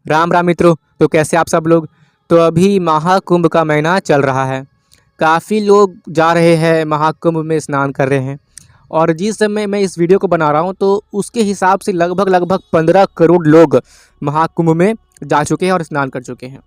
राम राम मित्रों। तो कैसे आप सब लोग। तो अभी महाकुंभ का महीना चल रहा है। काफ़ी लोग जा रहे हैं महाकुंभ में स्नान कर रहे हैं। और जिस समय मैं इस वीडियो को बना रहा हूँ तो उसके हिसाब से लगभग 15 करोड़ लोग महाकुंभ में जा चुके हैं और स्नान कर चुके हैं।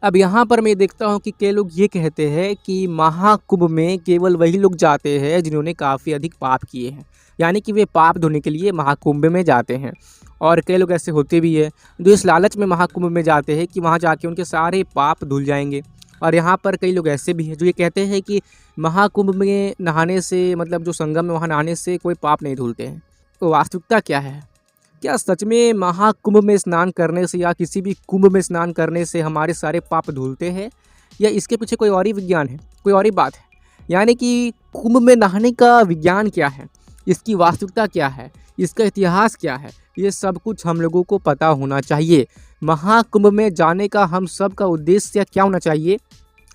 अब यहाँ पर मैं देखता हूँ कि कई लोग ये कहते हैं कि महाकुंभ में केवल वही लोग जाते हैं जिन्होंने काफ़ी अधिक पाप किए हैं, यानी कि वे पाप धोने के लिए महाकुंभ में जाते हैं। और कई लोग ऐसे होते भी हैं जो इस लालच में महाकुंभ में जाते हैं कि वहाँ जाके उनके सारे पाप धुल जाएंगे। और यहाँ पर कई लोग ऐसे भी हैं जो ये कहते हैं कि महाकुंभ में नहाने से, मतलब जो संगम में वहाँ नहाने से कोई पाप नहीं धुलते हैं। तो वास्तविकता क्या है? क्या सच में महाकुंभ में स्नान करने से या किसी भी कुंभ में स्नान करने से हमारे सारे पाप धुलते हैं, या इसके पीछे कोई और ही विज्ञान है, कोई और ही बात है? यानी कि कुंभ में नहाने का विज्ञान क्या है, इसकी वास्तविकता क्या है, इसका इतिहास क्या है, ये सब कुछ हम लोगों को पता होना चाहिए। महाकुंभ में जाने का हम सब का उद्देश्य क्या होना चाहिए,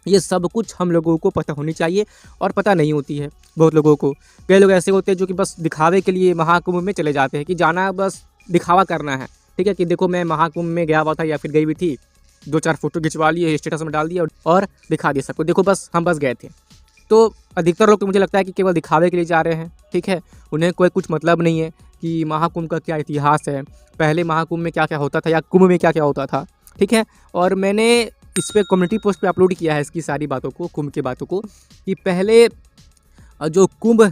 ये सब कुछ हम लोगों को पता होनी चाहिए। और पता नहीं होती है बहुत लोगों को। कई लोग ऐसे होते हैं जो कि बस दिखावे के लिए महाकुंभ में चले जाते हैं कि जाना, बस दिखावा करना है। ठीक है कि देखो मैं महाकुंभ में गया हुआ था या फिर गई हुई थी, 2-4 फोटो खिंचवा लिए, स्टेटस में डाल दिया और दिखा दिया सबको, देखो बस हम बस गए थे। तो अधिकतर लोग तो मुझे लगता है कि केवल दिखावे के लिए जा रहे हैं। ठीक है, उन्हें कोई कुछ मतलब नहीं है कि महाकुंभ का क्या इतिहास है, पहले महाकुंभ में क्या क्या होता था या कुंभ में क्या क्या होता था। ठीक है, और मैंने इस पर कम्युनिटी पोस्ट पे अपलोड किया है इसकी सारी बातों को, कुंभ की बातों को, कि पहले जो कुंभ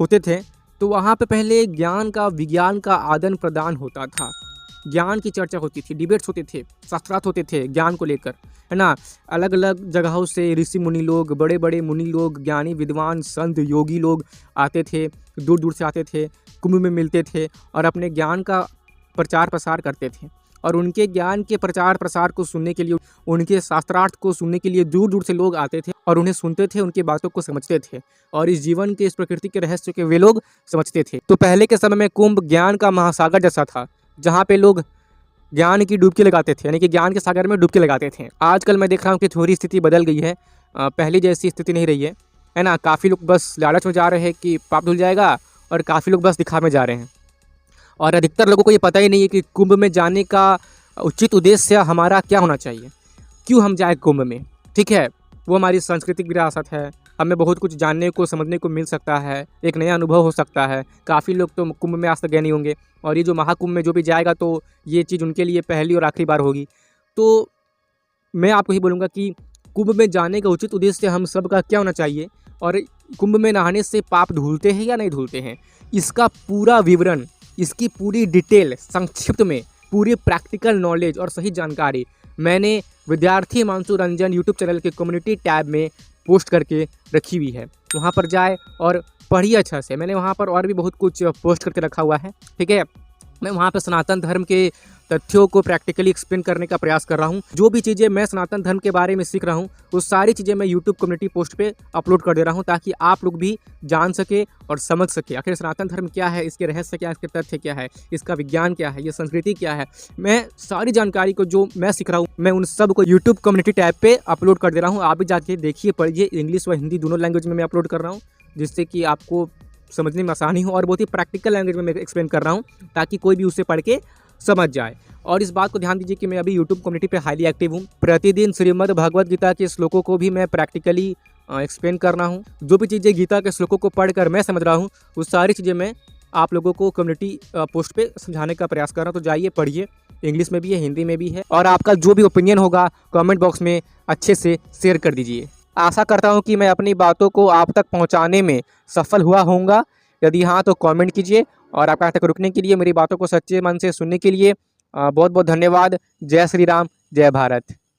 होते थे तो वहाँ पे पहले ज्ञान का, विज्ञान का आदान प्रदान होता था। ज्ञान की चर्चा होती थी, डिबेट्स होते थे, शास्त्रार्थ होते थे ज्ञान को लेकर, है ना। अलग अलग जगहों से ऋषि मुनि लोग, बड़े बड़े मुनि लोग, ज्ञानी विद्वान संत योगी लोग आते थे, दूर दूर से आते थे, कुंभ में मिलते थे और अपने ज्ञान का प्रचार प्रसार करते थे। और उनके ज्ञान के प्रचार प्रसार को सुनने के लिए, उनके शास्त्रार्थ को सुनने के लिए दूर दूर से लोग आते थे और उन्हें सुनते थे, उनकी बातों को समझते थे और इस जीवन के, इस प्रकृति के रहस्य के वे लोग समझते थे। तो पहले के समय में कुंभ ज्ञान का महासागर जैसा था, जहाँ पे लोग ज्ञान की डुबकी लगाते थे, यानी कि ज्ञान के सागर में डुबकी लगाते थे। आजकल मैं देख रहा हूँ कि थोड़ी स्थिति बदल गई है, पहले जैसी स्थिति नहीं रही है ना। काफ़ी लोग बस लालच में जा रहे हैं कि पाप धुल जाएगा, और काफ़ी लोग बस दिखावे में जा रहे हैं। और अधिकतर लोगों को ये पता ही नहीं है कि कुंभ में जाने का उचित उद्देश्य हमारा क्या होना चाहिए, क्यों हम जाए कुंभ में। ठीक है, वो हमारी सांस्कृतिक विरासत है, हमें बहुत कुछ जानने को, समझने को मिल सकता है, एक नया अनुभव हो सकता है। काफ़ी लोग तो कुंभ में आज तक गए नहीं होंगे, और ये जो महाकुंभ में जो भी जाएगा तो ये चीज़ उनके लिए पहली और आखिरी बार होगी। तो मैं आपको ही बोलूँगा कि कुंभ में जाने का उचित उद्देश्य हम सब का क्या होना चाहिए, और कुंभ में नहाने से पाप धुलते हैं या नहीं धुलते हैं, इसका पूरा विवरण, इसकी पूरी डिटेल, संक्षिप्त में पूरी प्रैक्टिकल नॉलेज और सही जानकारी मैंने विद्यार्थी हिमांशु रंजन यूट्यूब चैनल के कम्युनिटी टैब में पोस्ट करके रखी हुई है। वहाँ पर जाए और पढ़िए अच्छा से। मैंने वहाँ पर और भी बहुत कुछ पोस्ट करके रखा हुआ है। ठीक है, मैं वहाँ पर सनातन धर्म के तथ्यों को प्रैक्टिकली एक्सप्लेन करने का प्रयास कर रहा हूँ। जो भी चीज़ें मैं सनातन धर्म के बारे में सीख रहा हूँ वो सारी चीज़ें मैं यूट्यूब कम्युनिटी पोस्ट पे अपलोड कर दे रहा हूँ, ताकि आप लोग भी जान सके और समझ सके आखिर सनातन धर्म क्या है, इसके रहस्य क्या है, इसके तथ्य क्या है, इसका विज्ञान क्या है, ये संस्कृति क्या है। मैं सारी जानकारी को जो मैं सीख रहा हूँ, मैं उन सब को यूट्यूब कम्युनिटी टैब पे अपलोड कर दे रहा हूँ। आप भी जाके देखिए, पढ़िए। इंग्लिश व हिंदी दोनों लैंग्वेज में मैं अपलोड कर रहा हूँ, जिससे कि आपको समझने में आसानी हो, और बहुत ही प्रैक्टिकल लैंग्वेज में मैं एक्सप्लेन कर रहा हूँ, ताकि कोई भी उसे पढ़ के समझ जाए। और इस बात को ध्यान दीजिए कि मैं अभी यूट्यूब कम्युनिटी पे हाईली एक्टिव हूँ। प्रतिदिन श्रीमद् भगवद गीता के श्लोकों को भी मैं प्रैक्टिकली एक्सप्लेन कर रहा हूँ। जो भी चीज़ें गीता के श्लोकों को पढ़कर मैं समझ रहा हूँ, वो सारी चीज़ें मैं आप लोगों को कम्युनिटी पोस्ट पे समझाने का प्रयास कर रहा हूँ। तो जाइए, पढ़िए। इंग्लिश में भी है, हिंदी में भी है, और आपका जो भी ओपिनियन होगा कमेंट बॉक्स में अच्छे से शेयर कर दीजिए। आशा करता हूँ कि मैं अपनी बातों को आप तक पहुँचाने में सफल हुआ होऊंगा। यदि हाँ तो कमेंट कीजिए, और आपका यहाँ तक रुकने के लिए, मेरी बातों को सच्चे मन से सुनने के लिए बहुत बहुत धन्यवाद। जय श्री राम, जय भारत।